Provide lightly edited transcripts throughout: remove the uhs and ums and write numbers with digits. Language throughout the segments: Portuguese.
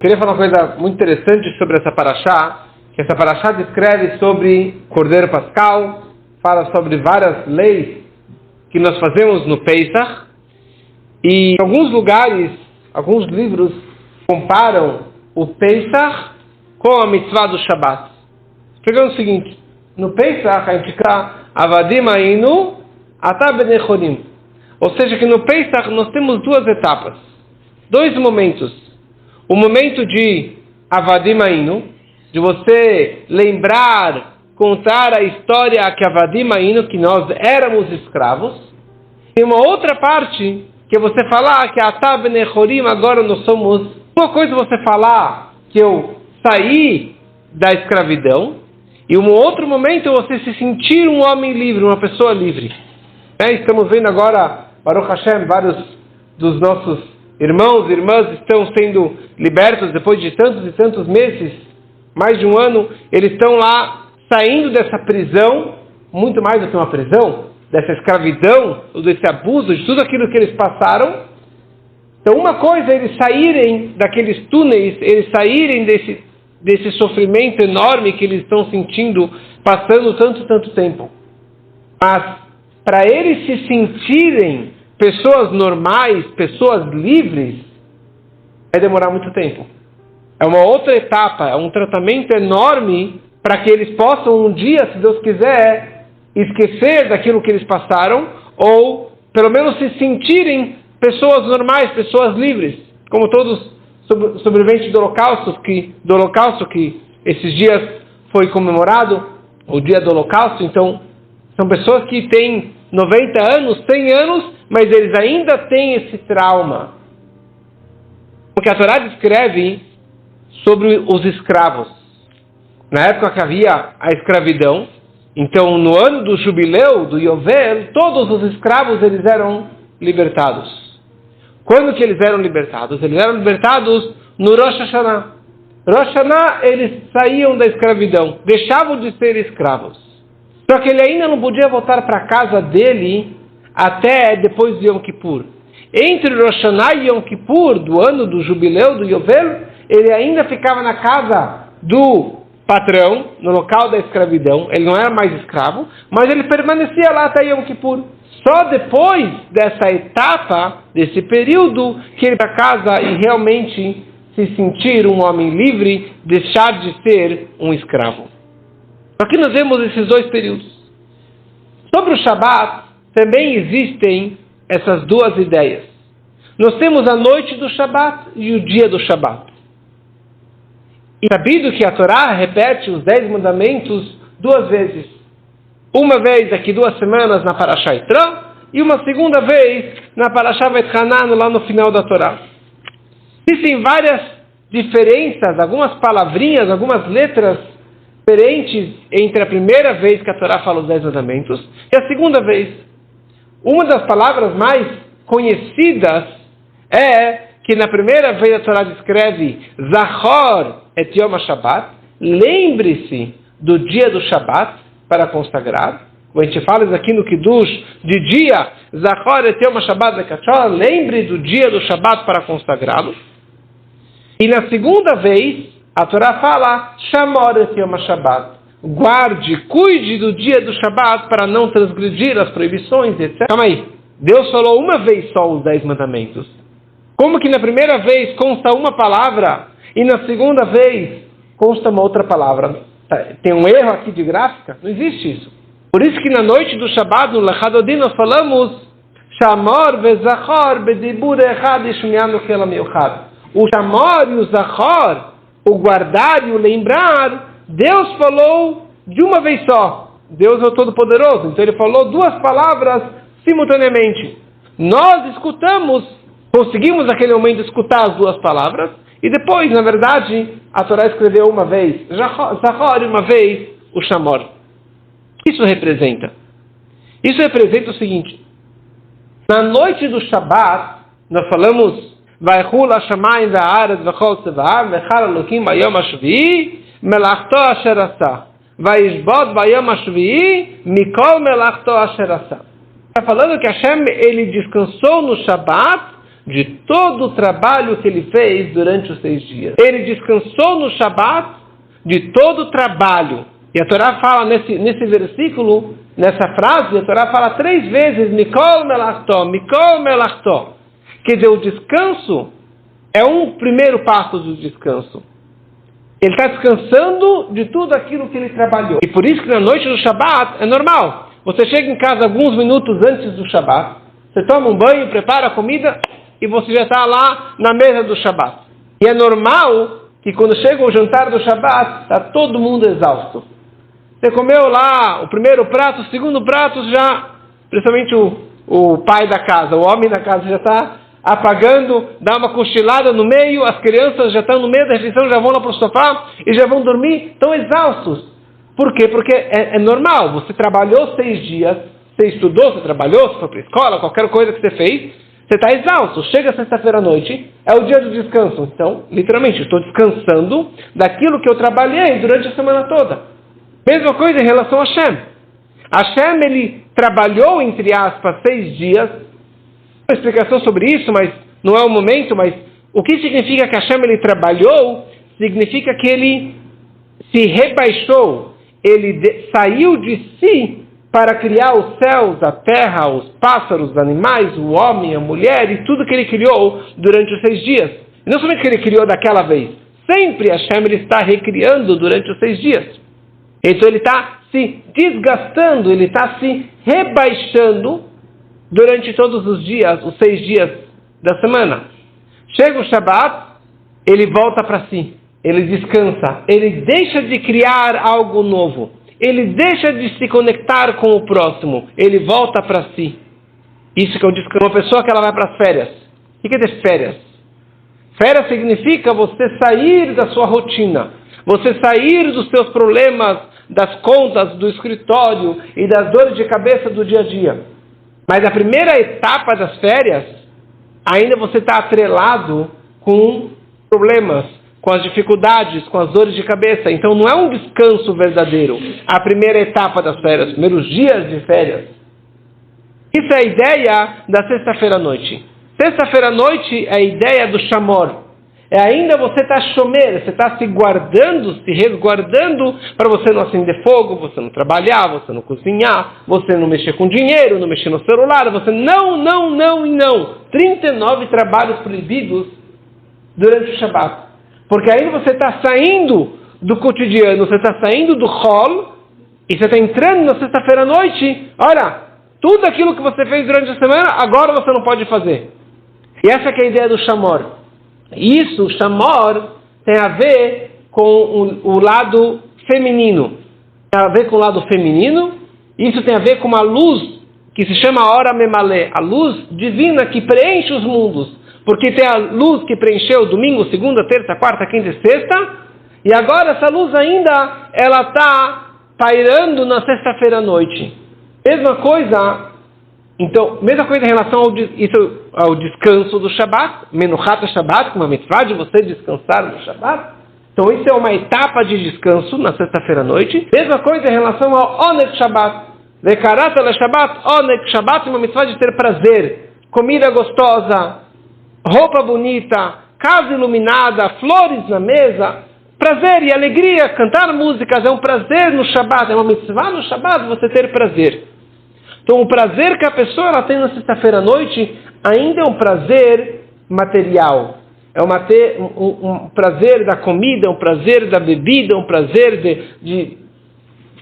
Queria falar uma coisa muito interessante sobre essa paraxá, que essa paraxá descreve sobre Cordeiro Pascal, fala sobre várias leis que nós fazemos no Pesach, e em alguns lugares, alguns livros comparam o Pesach com a mitzvah do Shabbat. Explicando o seguinte: no Pesach a gente fica Avadim Ainu Ata Benechorim, ou seja, que no Pesach nós temos duas etapas, dois momentos. O momento de Avadim Ainu, de você lembrar, contar a história que Avadim Ainu, que nós éramos escravos. E uma outra parte, que é você falar que Ata Benechorim, agora nós somos. Uma coisa é você falar que eu saí da escravidão, e um outro momento é você se sentir um homem livre, uma pessoa livre. Estamos vendo agora, Baruch Hashem, vários dos nossos irmãos e irmãs estão sendo libertos depois de tantos e tantos meses, mais de um ano, eles estão lá saindo dessa prisão, muito mais do que uma prisão, dessa escravidão, desse abuso, de tudo aquilo que eles passaram. Então uma coisa é eles saírem daqueles túneis, eles saírem desse sofrimento enorme que eles estão sentindo, passando tanto tempo. Mas para eles se sentirem pessoas normais, pessoas livres, vai demorar muito tempo. É uma outra etapa, é um tratamento enorme para que eles possam um dia, se Deus quiser, esquecer daquilo que eles passaram, ou pelo menos se sentirem pessoas normais, pessoas livres, como todos sobreviventes do Holocausto, que esses dias foi comemorado, o dia do Holocausto. Então, são pessoas que têm 90 anos, 100 anos, mas eles ainda têm esse trauma. Porque a Torá descreve sobre os escravos. Na época que havia a escravidão, então no ano do jubileu, do Yovel, todos os escravos eles eram libertados. Quando que eles eram libertados? Eles eram libertados no Rosh Hashanah. Rosh Hashanah eles saíam da escravidão, deixavam de ser escravos. Só que ele ainda não podia voltar para a casa dele até depois de Yom Kippur. Entre Rosh Hashanah e Yom Kippur, do ano do jubileu, do Yovel, ele ainda ficava na casa do patrão, no local da escravidão. Ele não era mais escravo, mas ele permanecia lá até Yom Kippur. Só depois dessa etapa, desse período, que ele ia para casa e realmente se sentir um homem livre, deixar de ser um escravo. Aqui nós vemos esses dois períodos. Sobre o Shabat, também existem essas duas ideias. Nós temos a noite do Shabat e o dia do Shabat. E sabido que a Torá repete os 10 mandamentos duas vezes. Uma vez daqui 2 semanas na Parashá Yitro, e uma segunda vez na Parashá Vaetchanan, lá no final da Torá. Existem várias diferenças, algumas palavrinhas, algumas letras diferentes entre a primeira vez que a Torá fala os 10 mandamentos e a segunda vez. Uma das palavras mais conhecidas é que na primeira vez a Torá descreve Zachor et Yom HaShabbat, lembre-se do dia do Shabat para consagrar. Como a gente fala isso aqui no Kiddush, de dia, Zachor et Yom HaShabbat lekachor, lembre do dia do Shabat para consagrá-lo. E na segunda vez, a Torá fala Shamor et Yom HaShabbat, guarde, cuide do dia do Shabat para não transgredir as proibições, etc. Calma aí, Deus falou uma vez só os 10 mandamentos. Como que na primeira vez consta uma palavra e na segunda vez consta uma outra palavra? Tem um erro aqui de gráfica? Não existe isso. Por isso que na noite do Shabat, no Lechadodim, nós falamos Shamor vezachor bedibur echad ishmianu kelam miuchad. O Shamor e o Zachor, o guardar e o lembrar, Deus falou de uma vez só. Deus é o Todo-Poderoso, então Ele falou 2 palavras simultaneamente. Nós escutamos, conseguimos naquele momento escutar as 2 palavras, e depois, na verdade, a Torá escreveu uma vez Zachor e uma vez o Shamor. O que isso representa? Isso representa o seguinte: na noite do Shabat, nós falamos Vaychul hashamayim va'aretz v'chol tzeva'am v'chal Elokim b'yom hashvi'i melachto asher asah vayishbot b'yom hashvi'i mikol melachto asher asah. Está falando que Hashem ele descansou no Shabat de todo o trabalho que ele fez durante os 6 dias. Ele descansou no Shabat de todo o trabalho. E a Torá fala nesse versículo, nessa frase, a Torá fala 3 vezes, Mikol Melachto, Mikol Melachto. Quer dizer, o descanso é um primeiro passo do descanso. Ele está descansando de tudo aquilo que ele trabalhou. E por isso que na noite do Shabat é normal. Você chega em casa alguns minutos antes do Shabat, você toma um banho, prepara a comida e você já está lá na mesa do Shabat. E é normal que quando chega o jantar do Shabat, está todo mundo exausto. Você comeu lá o primeiro prato, o segundo prato já, principalmente o pai da casa, o homem da casa já está apagando, dá uma cochilada no meio, as crianças já estão no meio da refeição, já vão lá para o sofá e já vão dormir, estão exaustos. Por quê? Porque é normal, você trabalhou 6 dias, você estudou, você trabalhou, você foi para a escola, qualquer coisa que você fez, você está exausto. Chega sexta-feira à noite, é o dia do descanso. Então, literalmente, estou descansando daquilo que eu trabalhei durante a semana toda. Mesma coisa em relação a Hashem. Hashem, ele trabalhou, entre aspas, 6 dias. Uma explicação sobre isso, mas não é o momento, mas o que significa que Hashem, ele trabalhou? Significa que ele se rebaixou, ele saiu de si para criar os céus, a terra, os pássaros, os animais, o homem, a mulher e tudo que ele criou durante os 6 dias. E não somente que ele criou daquela vez, sempre Hashem, ele está recriando durante os 6 dias. Então ele está se desgastando, ele está se rebaixando durante todos os dias, os 6 dias da semana. Chega o Shabat, ele volta para si, ele descansa, ele deixa de criar algo novo, ele deixa de se conectar com o próximo, ele volta para si. Isso que é o descanso. Uma pessoa que ela vai para as férias. O que é ter férias? Férias significa você sair da sua rotina, você sair dos seus problemas, das contas, do escritório e das dores de cabeça do dia a dia. Mas a primeira etapa das férias, ainda você está atrelado com problemas, com as dificuldades, com as dores de cabeça. Então não é um descanso verdadeiro. A primeira etapa das férias, primeiros dias de férias. Isso é a ideia da sexta-feira à noite. Sexta-feira à noite é a ideia do Shamor. É ainda você está chomer, você está se guardando, se resguardando para você não acender fogo, você não trabalhar, você não cozinhar, você não mexer com dinheiro, não mexer no celular, você não. 39 trabalhos proibidos durante o Shabat. Porque ainda você está saindo do cotidiano, você está saindo do hall e você está entrando na sexta-feira à noite. Olha, tudo aquilo que você fez durante a semana, agora você não pode fazer. E essa que é a ideia do Shamor. Isso, o Shamor, tem a ver com o lado feminino. Tem a ver com o lado feminino. Isso tem a ver com uma luz que se chama Ora Memalé, a luz divina que preenche os mundos. Porque tem a luz que preencheu domingo, segunda, terça, quarta, quinta e sexta. E agora essa luz ainda, ela está pairando na sexta-feira à noite. Mesma coisa... Então, mesma coisa em relação ao descanso do Shabat, Menuchat Shabat, uma mitzvah de você descansar no Shabat. Então, isso é uma etapa de descanso na sexta-feira à noite. Mesma coisa em relação ao Oneg Shabat. Vekarat al Shabat, Oneg Shabat, uma mitzvah de ter prazer. Comida gostosa, roupa bonita, casa iluminada, flores na mesa. Prazer e alegria, cantar músicas é um prazer no Shabat, é uma mitzvah no Shabat você ter prazer. Então, o prazer que a pessoa ela tem na sexta-feira à noite ainda é um prazer material. É um prazer da comida, um prazer da bebida, um prazer de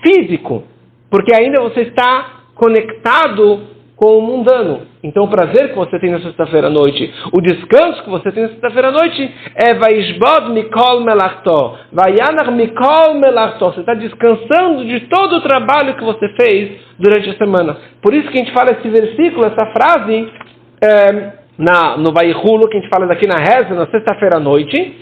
físico. Porque ainda você está conectado com o mundano. Então, o prazer que você tem na sexta-feira à noite, o descanso que você tem na sexta-feira à noite é Vaishbod Mikol Melachto, Vayanar Mikol Melachto. Você está descansando de todo o trabalho que você fez durante a semana. Por isso que a gente fala esse versículo, essa frase, no Vaichulo, que a gente fala daqui na reza, na sexta-feira à noite,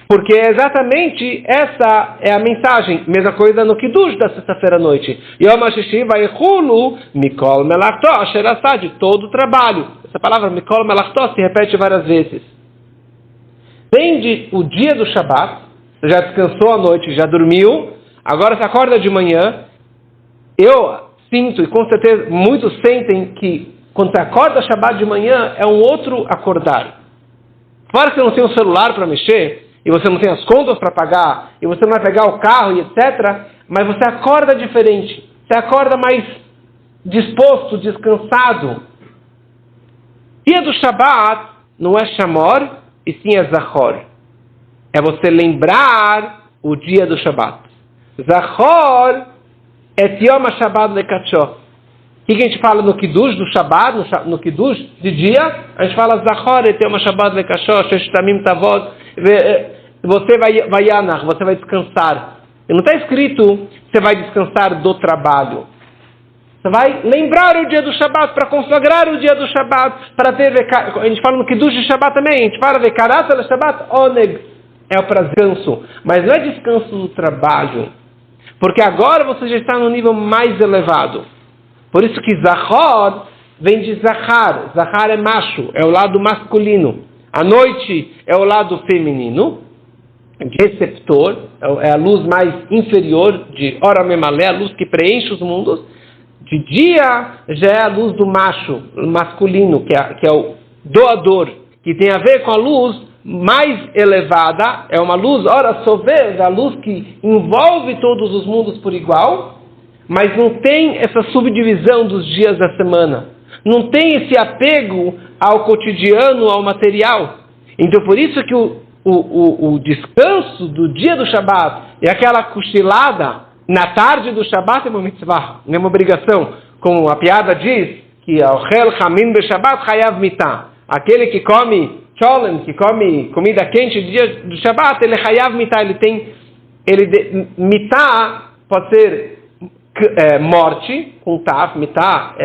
porque exatamente essa é a mensagem. Mesma coisa no Kiddush da sexta-feira à noite. Yom HaShishi Vaichulu Mikol Melachto Asher Asah, de todo o trabalho. Essa palavra Mikol Melachto se repete várias vezes. Vem o dia do Shabat, você já descansou à noite, já dormiu, agora você acorda de manhã. Eu sinto, e com certeza muitos sentem que quando você acorda Shabbat de manhã, é um outro acordar. Fora que você não tem um celular para mexer, e você não tem as contas para pagar, e você não vai pegar o carro e etc., mas você acorda diferente. Você acorda mais disposto, descansado. Dia do Shabbat não é Shamor, e sim é Zachor. É você lembrar o dia do Shabbat. Zachor é Yom HaShabbat Lekatsho. O que a gente fala no Kiddush do Shabbat, no Kiddush de dia? A gente fala Zachor et Yom HaShabbat Lekasho, Shesh Tamim Tavot. Você vai yanach, você vai descansar. E não está escrito você vai descansar do trabalho. Você vai lembrar o dia do Shabbat, para consagrar o dia do Shabbat, para ter... A gente fala no Kiddush de Shabbat também, a gente fala Vekarat al Shabbat Oneg. É o descanso, mas não é descanso do trabalho. Porque agora você já está no nível mais elevado. Por isso que Zachor vem de Zachar. Zachar é macho, é o lado masculino. A noite é o lado feminino, receptor, é a luz mais inferior de Ora Memalé, a luz que preenche os mundos. De dia já é a luz do macho, masculino, que é o doador, que tem a ver com a luz mais elevada, é uma luz, ora sover, a luz que envolve todos os mundos por igual, mas não tem essa subdivisão dos dias da semana. Não tem esse apego ao cotidiano, ao material. Então, por isso que o descanso do dia do Shabat e aquela cochilada na tarde do Shabat é uma mitzvah, não é uma obrigação. Como a piada diz, que o Chel Chamin be Shabat Chayav Mitah. Aquele que come cholem, que come comida quente no dia do Shabat, ele é Chayav Mitah. Mitah pode ser morte, com Tav, Mitah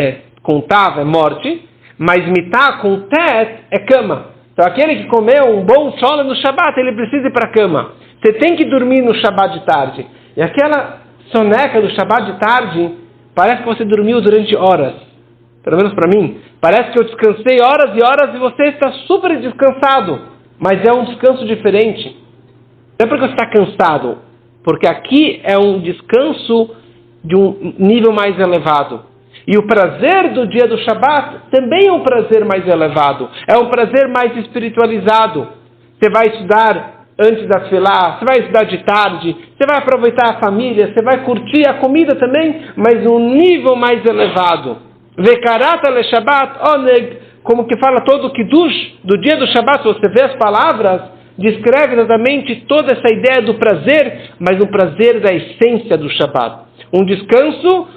com Tav é morte, mas Mitah com Tet é cama. Então aquele que comeu um bom cholem no Shabat, ele precisa ir para a cama. Você tem que dormir no Shabat de tarde. E aquela soneca do Shabat de tarde, parece que você dormiu durante horas. Pelo menos para mim. Parece que eu descansei horas e horas e você está super descansado. Mas é um descanso diferente. Não é porque você está cansado. Porque aqui é um descanso de um nível mais elevado. E o prazer do dia do Shabat também é um prazer mais elevado. É um prazer mais espiritualizado. Você vai estudar antes da Tefilá, você vai estudar de tarde, você vai aproveitar a família, você vai curtir a comida também, mas um nível mais elevado. Vekarat ale Shabbat oneg, como que fala todo o Kiddush do dia do Shabbat, se você vê as palavras, descreve exatamente toda essa ideia do prazer, mas um prazer da essência do Shabbat. Um descanso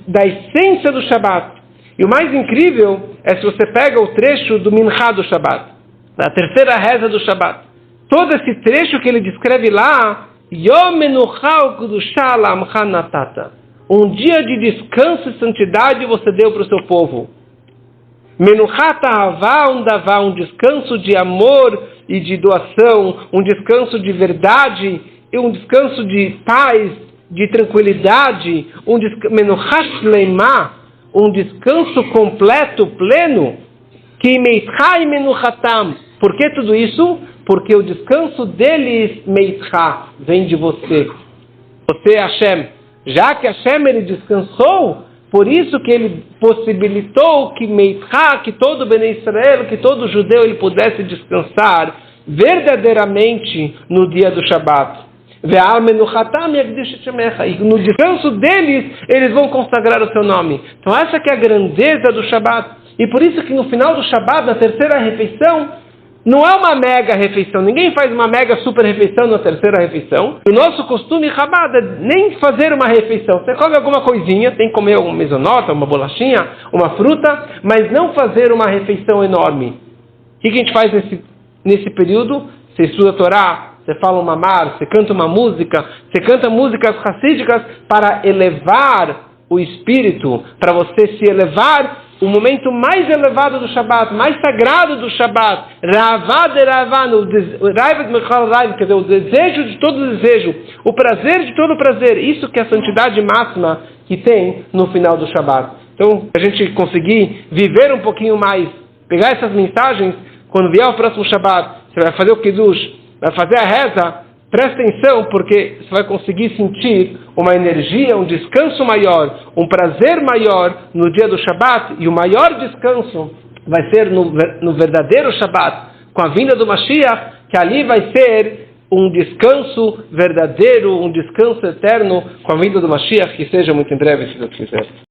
da essência do Shabbat. E o mais incrível é se você pega o trecho do Minchá do Shabbat, da terceira reza do Shabbat. Todo esse trecho que ele descreve lá, Yom Menuchah Kedushah Lamcha Natata. Um dia de descanso e santidade você deu para o seu povo. Menuchah Ta'avah, um descanso de amor e de doação, um descanso de verdade, e um descanso de paz, de tranquilidade, Menuchah Shleimah, um descanso completo, pleno, que Meitchai Menuchatam. Por que tudo isso? Porque o descanso deles, Meitchá, vem de você. Você é Hashem. Já que Hashem ele descansou, por isso que ele possibilitou que Meitchá, que todo Bnei Israel, que todo judeu ele pudesse descansar verdadeiramente no dia do Shabat. E no descanso deles, eles vão consagrar o seu nome. Então essa que é a grandeza do Shabat. E por isso que no final do Shabat, na terceira refeição, não é uma mega refeição. Ninguém faz uma mega super refeição na terceira refeição. O nosso costume Chabad é nem fazer uma refeição. Você come alguma coisinha, tem que comer uma mesonota, uma bolachinha, uma fruta, mas não fazer uma refeição enorme. O que a gente faz nesse período? Você estuda a Torá, você fala um mamar, você canta uma música, você canta músicas racídicas para elevar o espírito, para você se elevar. O momento mais elevado do Shabat, mais sagrado do Shabat, Ravad Ravan, o desejo de todo desejo, o prazer de todo prazer, isso que é a santidade máxima que tem no final do Shabat. Então, a gente conseguir viver um pouquinho mais, pegar essas mensagens, quando vier o próximo Shabat, você vai fazer o Kiddush, vai fazer a reza, Presta atenção, porque você vai conseguir sentir uma energia, um descanso maior, um prazer maior no dia do Shabat, e o maior descanso vai ser no verdadeiro Shabat, com a vinda do Mashiach, que ali vai ser um descanso verdadeiro, um descanso eterno com a vinda do Mashiach, que seja muito em breve, se Deus quiser.